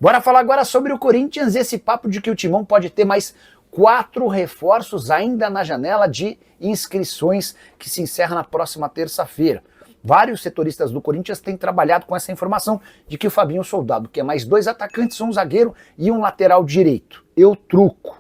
Bora falar agora sobre o Corinthians, esse papo de que o Timão pode ter mais 4 reforços ainda na janela de inscrições que se encerra na próxima terça-feira. Vários setoristas do Corinthians têm trabalhado com essa informação de que o Fabinho Soldado quer mais 2 atacantes, um zagueiro e um lateral direito. Eu truco.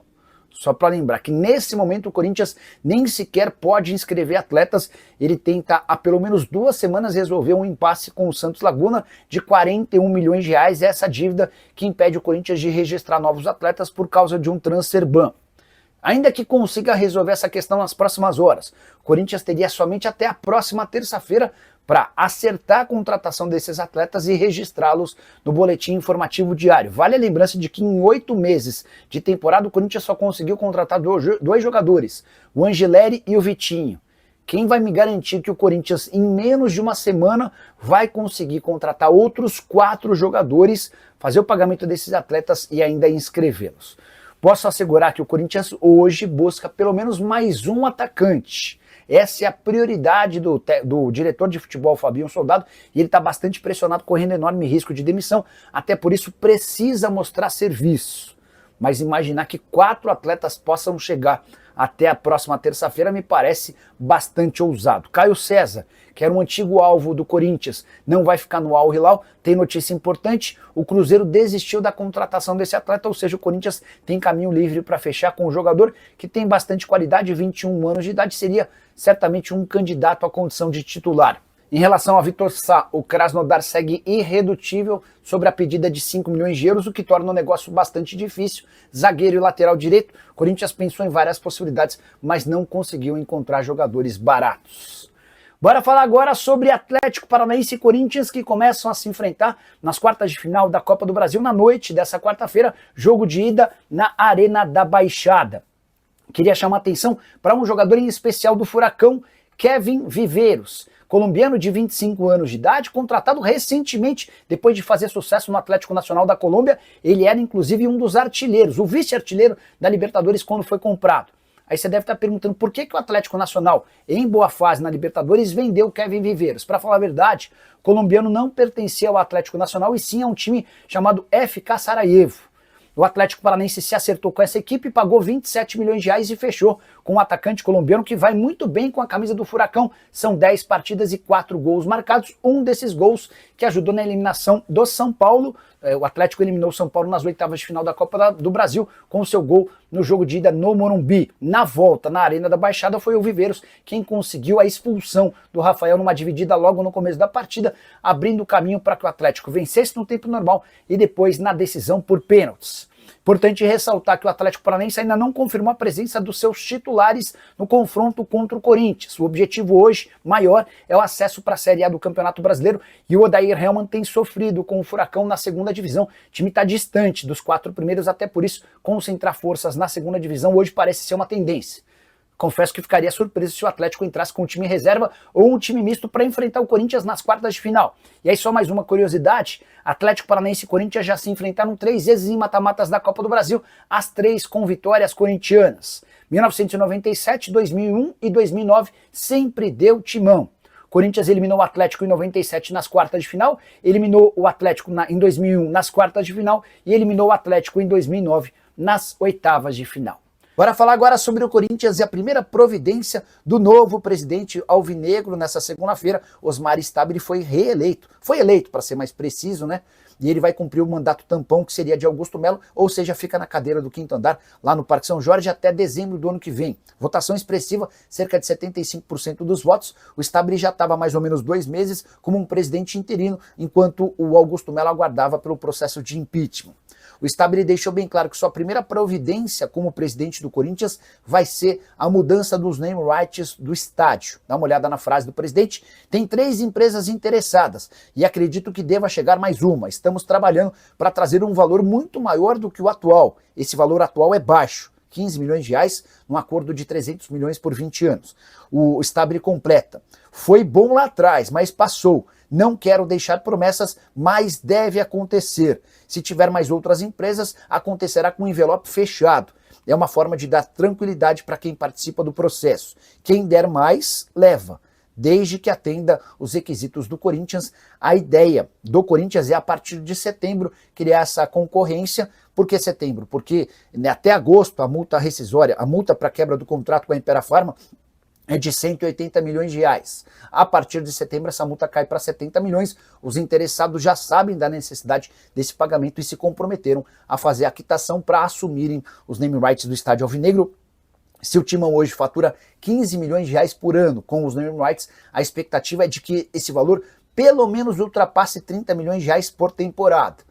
Só para lembrar que nesse momento o Corinthians nem sequer pode inscrever atletas, ele tenta há pelo menos 2 semanas resolver um impasse com o Santos Laguna de 41 milhões de reais, essa dívida que impede o Corinthians de registrar novos atletas por causa de um transfer ban. Ainda que consiga resolver essa questão nas próximas horas, o Corinthians teria somente até a próxima terça-feira para acertar a contratação desses atletas e registrá-los no boletim informativo diário. Vale a lembrança de que em 8 meses de temporada o Corinthians só conseguiu contratar 2 jogadores, o Angeleri e o Vitinho. Quem vai me garantir que o Corinthians em menos de uma semana vai conseguir contratar outros 4 jogadores, fazer o pagamento desses atletas e ainda inscrevê-los? Posso assegurar que o Corinthians hoje busca pelo menos mais um atacante. Essa é a prioridade do diretor de futebol, Fabinho Soldado, e ele está bastante pressionado, correndo enorme risco de demissão, até por isso precisa mostrar serviço. Mas imaginar que 4 atletas possam chegar até a próxima terça-feira me parece bastante ousado. Caio César, que era um antigo alvo do Corinthians, não vai ficar no Al Hilal. Tem notícia importante, o Cruzeiro desistiu da contratação desse atleta, ou seja, o Corinthians tem caminho livre para fechar com um jogador que tem bastante qualidade, 21 anos de idade, seria certamente um candidato à condição de titular. Em relação a Vitor Sá, o Krasnodar segue irredutível sobre a pedida de 5 milhões de euros, o que torna o negócio bastante difícil. Zagueiro e lateral direito, o Corinthians pensou em várias possibilidades, mas não conseguiu encontrar jogadores baratos. Bora falar agora sobre Atlético Paranaense e Corinthians, que começam a se enfrentar nas quartas de final da Copa do Brasil na noite dessa quarta-feira, jogo de ida na Arena da Baixada. Queria chamar a atenção para um jogador em especial do Furacão, Kevin Viveiros, colombiano de 25 anos de idade, contratado recentemente depois de fazer sucesso no Atlético Nacional da Colômbia. Ele era inclusive um dos artilheiros, o vice-artilheiro da Libertadores quando foi comprado. Aí você deve estar perguntando por que o Atlético Nacional, em boa fase na Libertadores, vendeu o Kevin Viveiros. Para falar a verdade, o colombiano não pertencia ao Atlético Nacional e sim a um time chamado FK Sarajevo. O Atlético Paranaense se acertou com essa equipe, pagou 27 milhões de reais e fechou com um atacante colombiano que vai muito bem com a camisa do Furacão. São 10 partidas e 4 gols marcados, um desses gols que ajudou na eliminação do São Paulo. O Atlético eliminou o São Paulo nas oitavas de final da Copa do Brasil com o seu gol no jogo de ida no Morumbi. Na volta, na Arena da Baixada, foi o Viveiros quem conseguiu a expulsão do Rafael numa dividida logo no começo da partida, abrindo o caminho para que o Atlético vencesse no tempo normal e depois na decisão por pênaltis. Importante ressaltar que o Atlético Paranaense ainda não confirmou a presença dos seus titulares no confronto contra o Corinthians. O objetivo hoje, maior, é o acesso para a Série A do Campeonato Brasileiro e o Odair Hellmann tem sofrido com o Furacão na segunda divisão. O time está distante dos 4 primeiros, até por isso concentrar forças na segunda divisão hoje parece ser uma tendência. Confesso que ficaria surpreso se o Atlético entrasse com um time reserva ou um time misto para enfrentar o Corinthians nas quartas de final. E aí só mais uma curiosidade, Atlético Paranaense e Corinthians já se enfrentaram 3 vezes em mata-matas da Copa do Brasil, as 3 com vitórias corintianas. 1997, 2001 e 2009 sempre deu timão. Corinthians eliminou o Atlético em 97 nas quartas de final, eliminou o Atlético em 2001 nas quartas de final e eliminou o Atlético em 2009 nas oitavas de final. Bora falar agora sobre o Corinthians e a primeira providência do novo presidente alvinegro nessa segunda-feira. Osmar Stabile foi reeleito. Foi eleito, para ser mais preciso, né? E ele vai cumprir o mandato tampão, que seria de Augusto Melo, ou seja, fica na cadeira do 5º andar, lá no Parque São Jorge, até dezembro do ano que vem. Votação expressiva, cerca de 75% dos votos. O Stabile já estava há mais ou menos 2 meses como um presidente interino, enquanto o Augusto Melo aguardava pelo processo de impeachment. O Stabile deixou bem claro que sua primeira providência como presidente do Corinthians vai ser a mudança dos name rights do estádio. Dá uma olhada na frase do presidente. Tem 3 empresas interessadas e acredito que deva chegar mais uma. Estamos trabalhando para trazer um valor muito maior do que o atual. Esse valor atual é baixo. 15 milhões de reais, num acordo de 300 milhões por 20 anos. O Stabile completa. Foi bom lá atrás, mas passou. Não quero deixar promessas, mas deve acontecer. Se tiver mais outras empresas, acontecerá com um envelope fechado. É uma forma de dar tranquilidade para quem participa do processo. Quem der mais, leva. desde que atenda os requisitos do Corinthians. A ideia do Corinthians é, a partir de setembro, criar essa concorrência. Por que setembro? Porque, né, até agosto, a multa rescisória, a multa para quebra do contrato com a Impera Pharma é de 180 milhões de reais. A partir de setembro, essa multa cai para 70 milhões. Os interessados já sabem da necessidade desse pagamento e se comprometeram a fazer a quitação para assumirem os name rights do Estádio Alvinegro. Se o Timão hoje fatura 15 milhões de reais por ano com os name rights, a expectativa é de que esse valor pelo menos ultrapasse 30 milhões de reais por temporada.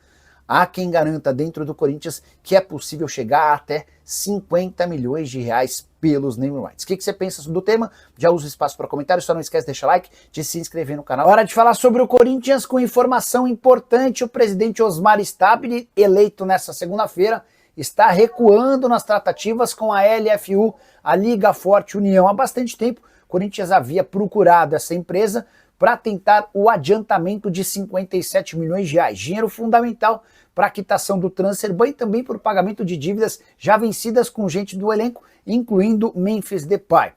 Há quem garanta dentro do Corinthians que é possível chegar a até 50 milhões de reais pelos name rights. O que você pensa do tema? Já usa o espaço para comentários, só não esquece de deixar like, de se inscrever no canal. Hora de falar sobre o Corinthians com informação importante. O presidente Osmar Stabile, eleito nessa segunda-feira, está recuando nas tratativas com a LFU, a Liga Forte União. Há bastante tempo, o Corinthians havia procurado essa empresa para tentar o adiantamento de 57 milhões de reais, dinheiro fundamental para a quitação do transfer ban e também por pagamento de dívidas já vencidas com gente do elenco, incluindo Memphis Depay.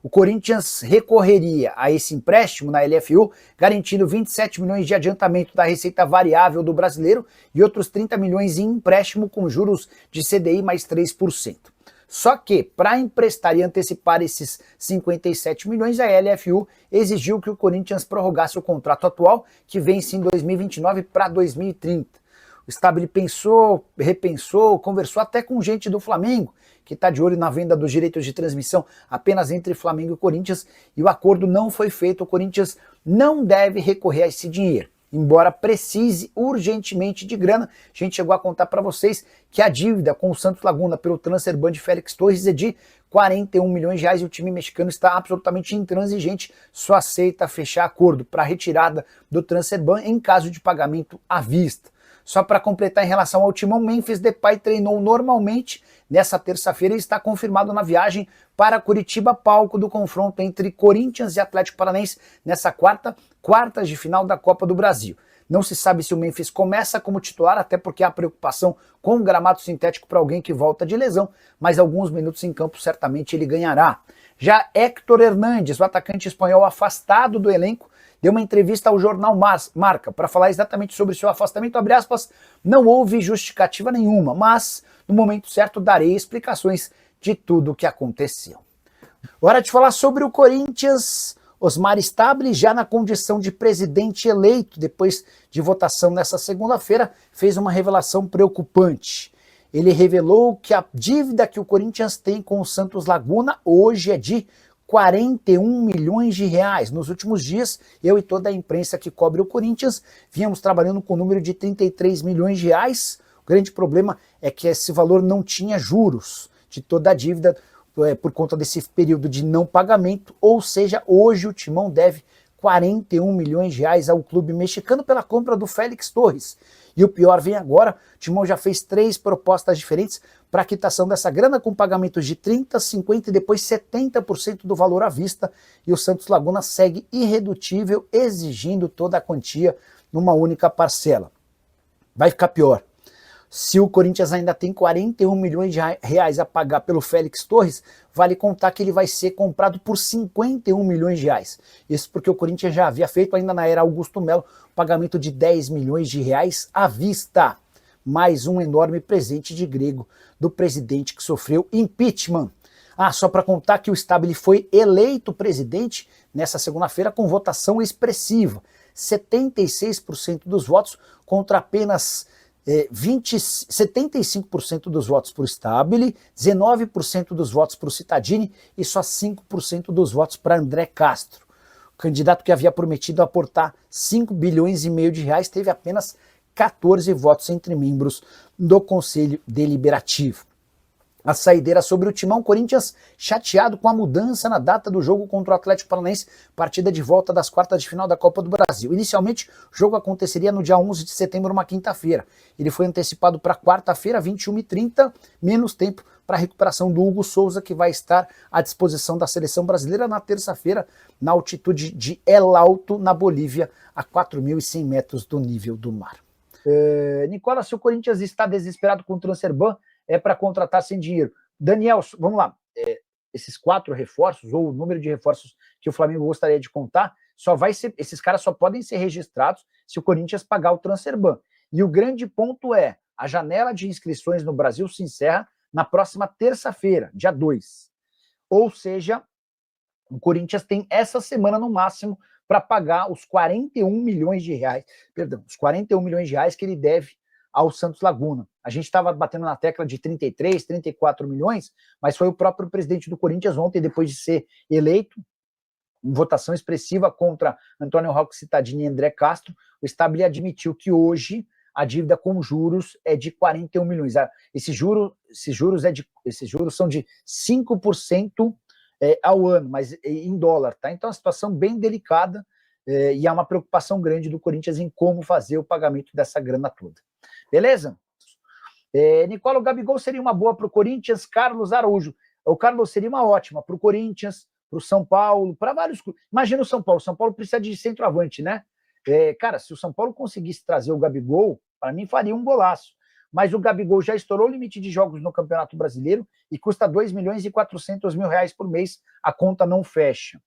O Corinthians recorreria a esse empréstimo na LFU, garantindo 27 milhões de adiantamento da receita variável do brasileiro e outros 30 milhões em empréstimo com juros de CDI mais 3%. Só que, para emprestar e antecipar esses 57 milhões, a LFU exigiu que o Corinthians prorrogasse o contrato atual, que vence em 2029 para 2030. O Stabile pensou, repensou, conversou até com gente do Flamengo, que está de olho na venda dos direitos de transmissão apenas entre Flamengo e Corinthians, e o acordo não foi feito. O Corinthians não deve recorrer a esse dinheiro, embora precise urgentemente de grana. A gente chegou a contar para vocês que a dívida com o Santos Laguna pelo transfer ban de Félix Torres é de 41 milhões de reais e o time mexicano está absolutamente intransigente, só aceita fechar acordo para retirada do transfer ban em caso de pagamento à vista. Só para completar em relação ao Timão, Memphis Depay treinou normalmente nessa terça-feira e está confirmado na viagem para Curitiba, palco do confronto entre Corinthians e Atlético Paranaense nessa quartas de final da Copa do Brasil. Não se sabe se o Memphis começa como titular, até porque há preocupação com o gramado sintético para alguém que volta de lesão, mas alguns minutos em campo certamente ele ganhará. Já Héctor Hernández, o atacante espanhol afastado do elenco, deu uma entrevista ao jornal Marca para falar exatamente sobre seu afastamento. Abre aspas, não houve justificativa nenhuma, mas no momento certo darei explicações de tudo o que aconteceu. Hora de falar sobre o Corinthians. Osmar Stabile, já na condição de presidente eleito, depois de votação nessa segunda-feira, fez uma revelação preocupante. Ele revelou que a dívida que o Corinthians tem com o Santos Laguna hoje é de 41 milhões de reais. Nos últimos dias, eu e toda a imprensa que cobre o Corinthians vínhamos trabalhando com o número de 33 milhões de reais. O grande problema é que esse valor não tinha juros de toda a dívida por conta desse período de não pagamento, ou seja, hoje o Timão deve 41 milhões de reais ao clube mexicano pela compra do Félix Torres. E o pior vem agora, o Timão já fez 3 propostas diferentes para a quitação dessa grana com pagamentos de 30%, 50% e depois 70% do valor à vista, e o Santos Laguna segue irredutível, exigindo toda a quantia numa única parcela. Vai ficar pior. Se o Corinthians ainda tem 41 milhões de reais a pagar pelo Félix Torres, vale contar que ele vai ser comprado por 51 milhões de reais. Isso porque o Corinthians já havia feito, ainda na era Augusto Melo, pagamento de 10 milhões de reais à vista. Mais um enorme presente de grego do presidente que sofreu impeachment. Só para contar que o Stabile foi eleito presidente nessa segunda-feira com votação expressiva. 76% dos votos contra apenas 75% dos votos para o Stabile, 19% dos votos para o Cittadini e só 5% dos votos para André Castro. O candidato que havia prometido aportar 5 bilhões e meio de reais teve apenas 14 votos entre membros do Conselho Deliberativo. A saideira sobre o Timão, Corinthians chateado com a mudança na data do jogo contra o Atlético Paranaense, partida de volta das quartas de final da Copa do Brasil. Inicialmente, o jogo aconteceria no dia 11 de setembro, uma quinta-feira. Ele foi antecipado para quarta-feira, 21h30, menos tempo para a recuperação do Hugo Souza, que vai estar à disposição da seleção brasileira na terça-feira, na altitude de El Alto, na Bolívia, a 4.100 metros do nível do mar. Nicola, se o Corinthians está desesperado com o transfer ban, é para contratar sem dinheiro. Daniel, vamos lá. esses 4 reforços, ou o número de reforços que o Flamengo gostaria de contar, esses caras só podem ser registrados se o Corinthians pagar o transfer ban. E o grande ponto é, a janela de inscrições no Brasil se encerra na próxima terça-feira, dia 2. Ou seja, o Corinthians tem essa semana no máximo para pagar os 41 milhões de reais, os 41 milhões de reais que ele deve ao Santos Laguna. A gente estava batendo na tecla de 33, 34 milhões, mas foi o próprio presidente do Corinthians ontem, depois de ser eleito, em votação expressiva contra Antônio Rauch Cittadini e André Castro, o Stabile admitiu que hoje a dívida com juros é de 41 milhões. Esses juros são de 5% ao ano, mas em dólar, tá? Então é uma situação bem delicada e há uma preocupação grande do Corinthians em como fazer o pagamento dessa grana toda. Beleza? Nicola, o Gabigol seria uma boa para o Corinthians. Carlos Araújo. O Carlos seria uma ótima para o Corinthians, para o São Paulo, para vários clubes. Imagina o São Paulo precisa de centroavante, né? Cara, se o São Paulo conseguisse trazer o Gabigol, para mim faria um golaço. Mas o Gabigol já estourou o limite de jogos no Campeonato Brasileiro e custa 2 milhões e 400 mil reais por mês. A conta não fecha.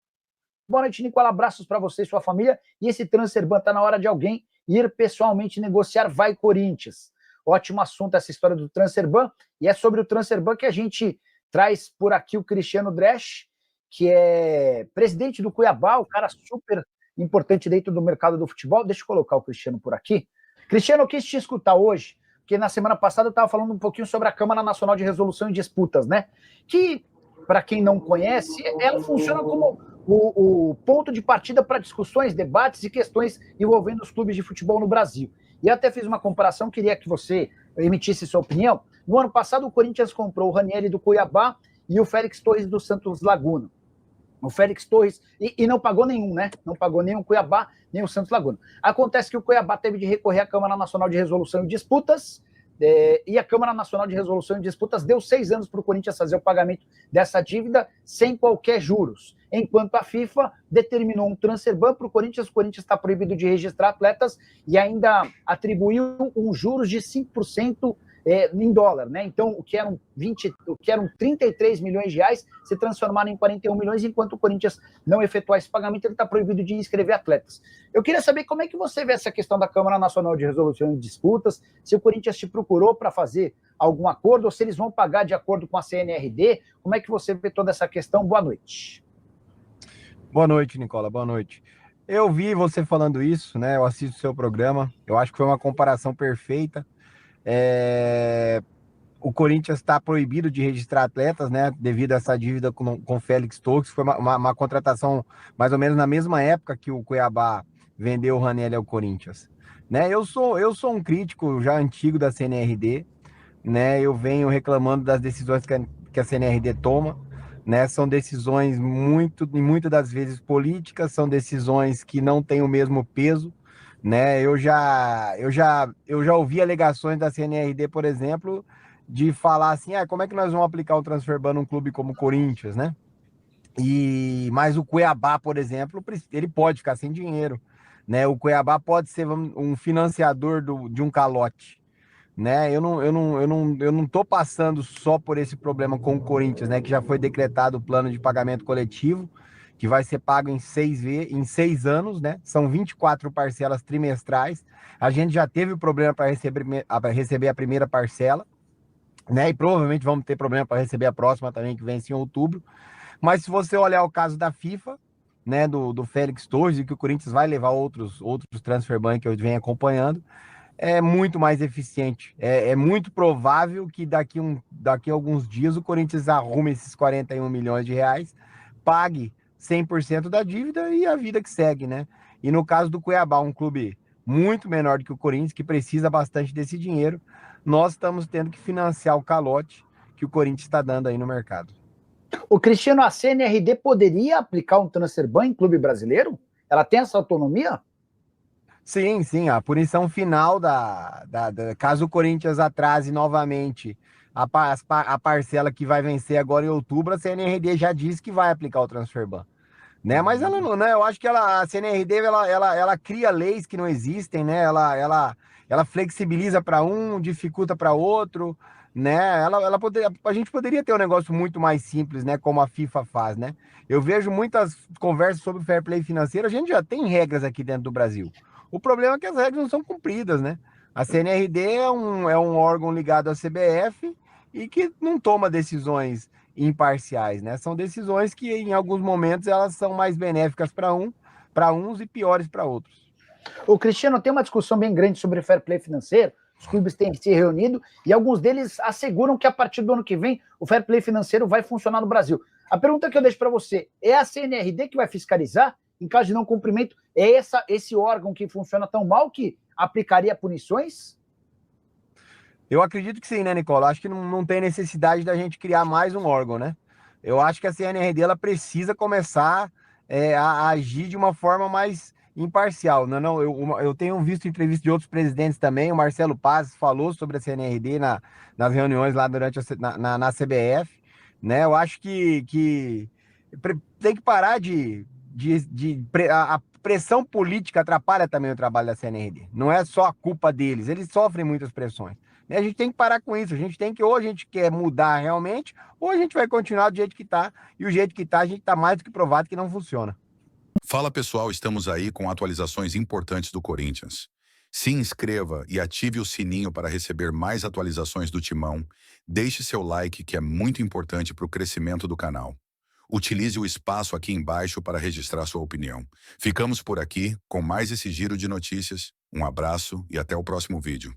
Boa noite, Nicola. Abraços para você e sua família. E esse transfer ban está na hora de alguém ir pessoalmente negociar. Vai, Corinthians. Ótimo assunto essa história do transfer ban. E é sobre o transfer ban que a gente traz por aqui o Cristiano Dresch, que é presidente do Cuiabá, o cara super importante dentro do mercado do futebol. Deixa eu colocar o Cristiano por aqui. Cristiano, eu quis te escutar hoje, porque na semana passada eu estava falando um pouquinho sobre a Câmara Nacional de Resolução e Disputas, né? Que, para quem não conhece, ela funciona como o ponto de partida para discussões, debates e questões envolvendo os clubes de futebol no Brasil. E eu até fiz uma comparação, queria que você emitisse sua opinião. No ano passado, o Corinthians comprou o Ranieri do Cuiabá e o Félix Torres do Santos Laguna. O Félix Torres, e não pagou nenhum, né? Não pagou nem o Cuiabá, nem o Santos Laguna. Acontece que o Cuiabá teve de recorrer à Câmara Nacional de Resolução e Disputas, e a Câmara Nacional de Resolução e Disputas deu 6 anos para o Corinthians fazer o pagamento dessa dívida sem qualquer juros. Enquanto a FIFA determinou um transfer ban para o Corinthians está proibido de registrar atletas e ainda atribuiu um juros de 5% em dólar, né? Então, o que eram 33 milhões de reais se transformaram em 41 milhões, enquanto o Corinthians não efetuar esse pagamento, ele está proibido de inscrever atletas. Eu queria saber como é que você vê essa questão da Câmara Nacional de Resolução e Disputas, se o Corinthians te procurou para fazer algum acordo, ou se eles vão pagar de acordo com a CNRD, como é que você vê toda essa questão? Boa noite. Boa noite, Nicola, boa noite. Eu vi você falando isso, né? Eu assisto o seu programa, eu acho que foi uma comparação perfeita. O Corinthians está proibido de registrar atletas, né? Devido a essa dívida com o Félix Torres, foi uma contratação mais ou menos na mesma época que o Cuiabá vendeu o Ranieri ao Corinthians, né? Eu sou um crítico já antigo da CNRD, né? Eu venho reclamando das decisões que a CNRD toma, né? São decisões muitas das vezes políticas, são decisões que não têm o mesmo peso, né? Eu já ouvi alegações da CNRD, por exemplo, de falar assim, como é que nós vamos aplicar o transfer ban num clube como o Corinthians, né? Mas o Cuiabá, por exemplo, ele pode ficar sem dinheiro, né? O Cuiabá pode ser um financiador de um calote, né? Eu não tô passando só por esse problema com o Corinthians, né? Que já foi decretado o plano de pagamento coletivo, que vai ser pago em 6 anos, né? São 24 parcelas trimestrais. A gente já teve o problema para receber a primeira parcela, né? E provavelmente vamos ter problema para receber a próxima também, que vence em outubro. Mas se você olhar o caso da FIFA, né? Do Félix Torres, e que o Corinthians vai levar outros transfer ban que eu venho acompanhando, é muito mais eficiente. É muito provável que daqui a alguns dias o Corinthians arrume esses 41 milhões de reais, pague 100% da dívida e a vida que segue, né? E no caso do Cuiabá, um clube muito menor do que o Corinthians, que precisa bastante desse dinheiro, nós estamos tendo que financiar o calote que o Corinthians está dando aí no mercado. O Cristiano, a CNRD poderia aplicar um transfer ban em clube brasileiro? Ela tem essa autonomia? Sim, a punição final caso o Corinthians atrase novamente a parcela que vai vencer agora em outubro, a CNRD já disse que vai aplicar o transfer ban, né? Mas ela não, né? Eu acho que a CNRD ela cria leis que não existem, né? ela flexibiliza para um, dificulta para outro, né? A gente poderia ter um negócio muito mais simples, né? Como a FIFA faz, né? Eu vejo muitas conversas sobre fair play financeiro, a gente já tem regras aqui dentro do Brasil. O problema é que as regras não são cumpridas, né? A CNRD é um órgão ligado à CBF e que não toma decisões imparciais, né? São decisões que, em alguns momentos, elas são mais benéficas para uns e piores para outros. O Cristiano, tem uma discussão bem grande sobre fair play financeiro. Os clubes têm se reunido e alguns deles asseguram que a partir do ano que vem o fair play financeiro vai funcionar no Brasil. A pergunta que eu deixo para você, é a CNRD que vai fiscalizar? Em caso de não cumprimento, é esse órgão que funciona tão mal que aplicaria punições? Eu acredito que sim, né, Nicola? Acho que não tem necessidade da gente criar mais um órgão, né? Eu acho que a CNRD ela precisa começar a agir de uma forma mais imparcial. Eu tenho visto entrevistas de outros presidentes também. O Marcelo Paz falou sobre a CNRD nas reuniões lá durante na CBF, né? Eu acho que tem que parar a pressão política atrapalha também o trabalho da CNRD. Não é só a culpa deles, eles sofrem muitas pressões. A gente tem que parar com isso. A gente tem que, ou a gente quer mudar realmente, ou a gente vai continuar do jeito que está. E o jeito que está, a gente está mais do que provado que não funciona. Fala pessoal, estamos aí com atualizações importantes do Corinthians. Se inscreva e ative o sininho para receber mais atualizações do Timão. Deixe seu like, que é muito importante para o crescimento do canal. Utilize o espaço aqui embaixo para registrar sua opinião. Ficamos por aqui com mais esse giro de notícias. Um abraço e até o próximo vídeo.